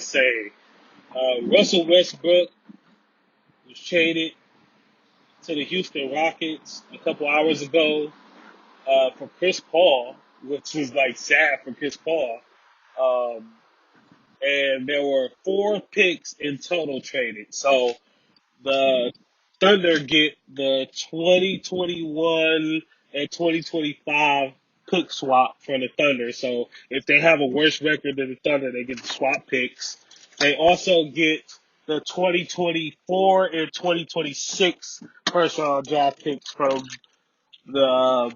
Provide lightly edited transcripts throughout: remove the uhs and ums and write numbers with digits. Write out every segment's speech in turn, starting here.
say Russell Westbrook was traded to the Houston Rockets a couple hours ago for Chris Paul, which was like sad for Chris Paul. Um, and there were four picks in total traded. So the Thunder get the 2021 and 2025 pick swap from the Thunder. So if they have a worse record than the Thunder, they get the swap picks. They also get the 2024 and 2026 first round draft picks from the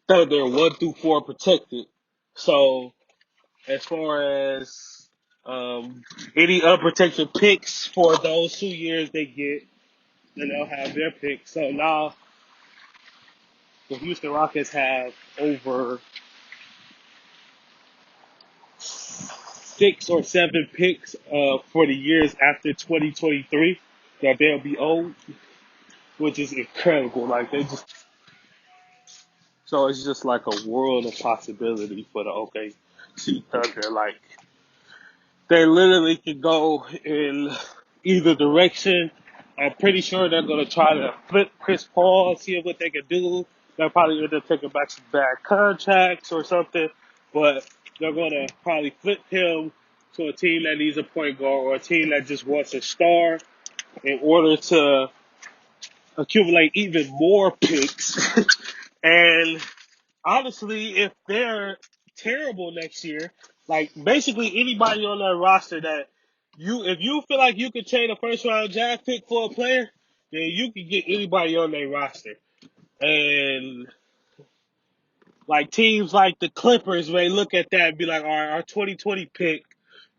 Thunder 1 through 4 protected. So as far as any unprotected picks for those 2 years they get, and they'll have their pick. So now the Houston Rockets have over 6 or 7 picks for the years after 2023 that they'll be owed, which is incredible. Like they just, so it's just like a world of possibility for the OKC Thunder. Like they literally can go in either direction. I'm pretty sure they're going to try to flip Chris Paul, see what they can do. They'll probably end up taking back some bad contracts or something, but they're going to probably flip him to a team that needs a point guard or a team that just wants a star in order to accumulate even more picks. And honestly, if they're terrible next year, like basically anybody on that roster that if you feel like you could trade a first round draft pick for a player, then you can get anybody on their roster. And like teams like the Clippers may look at that and be like, all right, our 2020 pick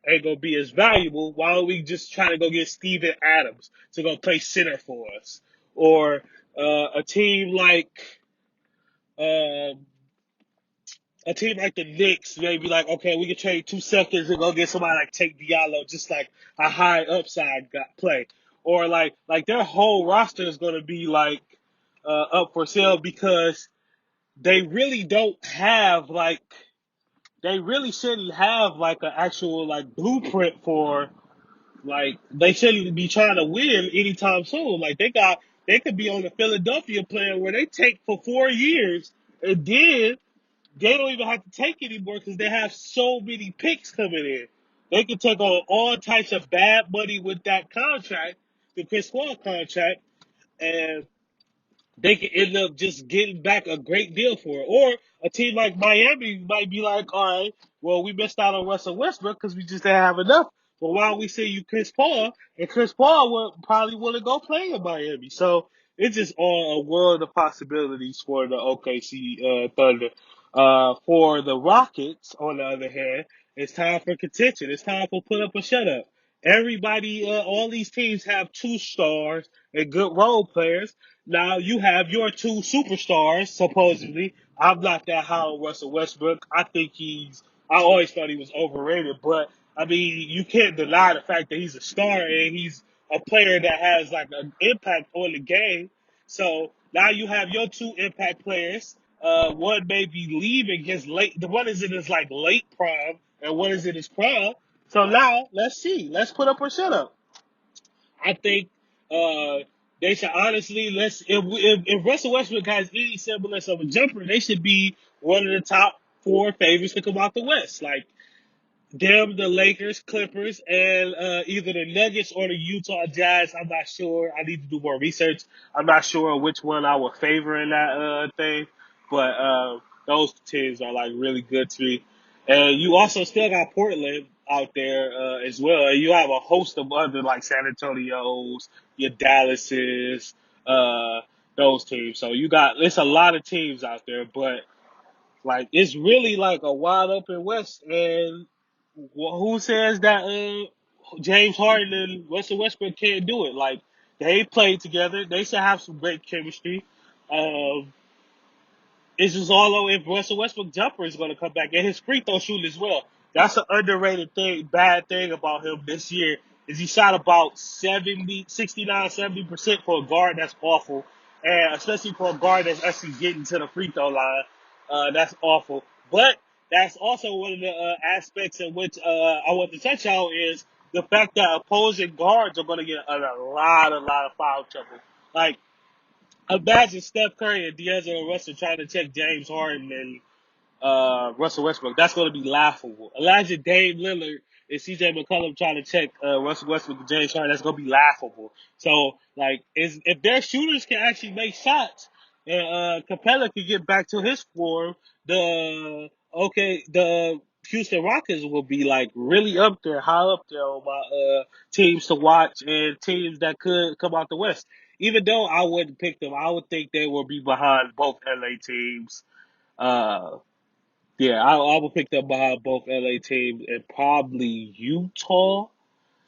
ain't gonna be as valuable. Why don't we just try to go get Steven Adams to go play center for us? Or a team like um, a team like the Knicks may be like, okay, we can trade 2 seconds and go get somebody like Take Diallo, just like a high upside play, or like their whole roster is going to be like up for sale because they really don't have like they really shouldn't have like an actual like blueprint for like they shouldn't be trying to win anytime soon. Like they could be on the Philadelphia plan where they take for 4 years and then they don't even have to take anymore because they have so many picks coming in. They can take on all types of bad money with that contract, the Chris Paul contract, and they can end up just getting back a great deal for it. Or a team like Miami might be like, all right, well, we missed out on Russell Westbrook because we just didn't have enough. But why don't we send you Chris Paul? And Chris Paul would probably want to go play in Miami. So it's just all a world of possibilities for the OKC Thunder. For the Rockets, on the other hand, it's time for contention. It's time for put up or shut up. Everybody, all these teams have two stars and good role players. Now you have your two superstars, supposedly. I'm not that high on Russell Westbrook. I always thought he was overrated, but I mean, you can't deny the fact that he's a star and he's a player that has like an impact on the game. So now you have your two impact players. One may be leaving his late, the one is in his like late prime and one is in his prime. So now let's see. Let's put up or shut up. I think uh, they should honestly if Russell Westbrook has any semblance of a jumper, they should be one of the top four favorites to come out the West. Like them, the Lakers, Clippers, and either the Nuggets or the Utah Jazz. I'm not sure. I need to do more research. I'm not sure which one I would favor in that thing, but those teams are like really good to me. And you also still got Portland out there as well. And you have a host of other like San Antonio's, your Dallases, uh, those teams. So you got it's a lot of teams out there, but like it's really like a wide open West, and who says that James Harden and Russell Westbrook can't do it? Like they played together, they should have some great chemistry. Um, it's just all over if Russell Westbrook jumper is going to come back and his free throw shooting as well. That's an underrated thing, bad thing about him this year is he shot about 70 percent for a guard. That's awful. And especially for a guard that's actually getting to the free throw line. That's awful. But that's also one of the aspects in which I want to touch on is the fact that opposing guards are going to get a lot of foul trouble. Like, imagine Steph Curry and D'Angelo Russell trying to check James Harden and Russell Westbrook. That's going to be laughable. Imagine Dame Lillard and CJ McCollum trying to check Russell Westbrook and James Harden. That's going to be laughable. So, like, if their shooters can actually make shots and Capella can get back to his form, the Houston Rockets will be like really up there, high up there on my teams to watch and teams that could come out the West. Even though I wouldn't pick them, I would think they will be behind both LA teams. Uh, yeah, I would pick them behind both LA teams and probably Utah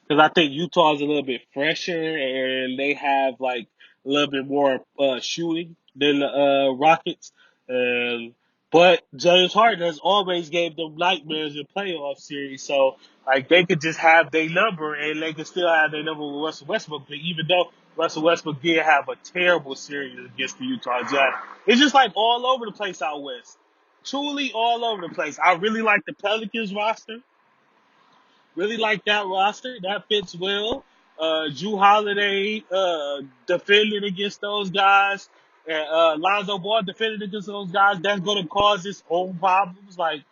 because I think Utah is a little bit fresher and they have like a little bit more shooting than the Rockets. And but James Harden has always gave them nightmares in playoff series, so like they could just have their number and they could still have their number with Russell Westbrook. But even though Russell Westbrook did have a terrible series against the Utah Jazz, it's just like all over the place out west. Truly all over the place. I really like the Pelicans roster. Really like that roster. That fits well. Drew Holiday defending against those guys. And Lonzo Ball defending against those guys. That's going to cause its own problems. Like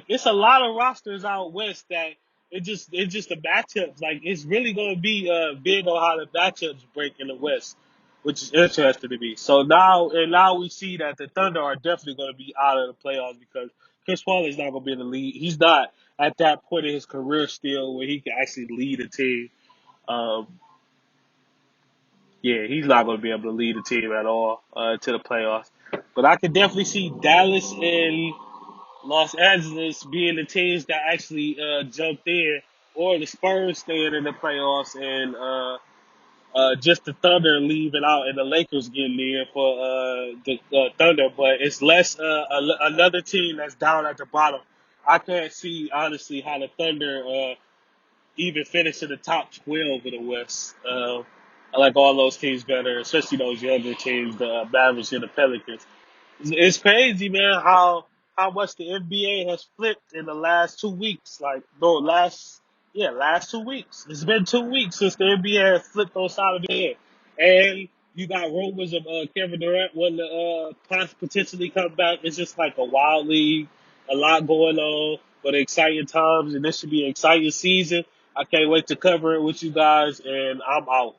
it's a lot of rosters out west that it's just the matchups. Like it's really going to be big on how the matchups break in the West, which is interesting to me. So now we see that the Thunder are definitely going to be out of the playoffs because Chris Paul is not going to be in the league. He's not at that point in his career still where he can actually lead a team. Um, yeah, he's not going to be able to lead a team at all to the playoffs. But I could definitely see Dallas and Los Angeles being the teams that actually jumped in, or the Spurs staying in the playoffs, and just the Thunder leaving out and the Lakers getting in for the Thunder. But it's less another team that's down at the bottom. I can't see honestly how the Thunder even finish in the top 12 in the West. I like all those teams better, especially those younger teams, the Mavericks and the Pelicans. It's crazy, man, how much the NBA has flipped in the last 2 weeks. Like, no, last 2 weeks. It's been 2 weeks since the NBA has flipped on side of the head. And you got rumors of Kevin Durant wanting to potentially come back. It's just like a wild league, a lot going on, but exciting times, and this should be an exciting season. I can't wait to cover it with you guys, and I'm out.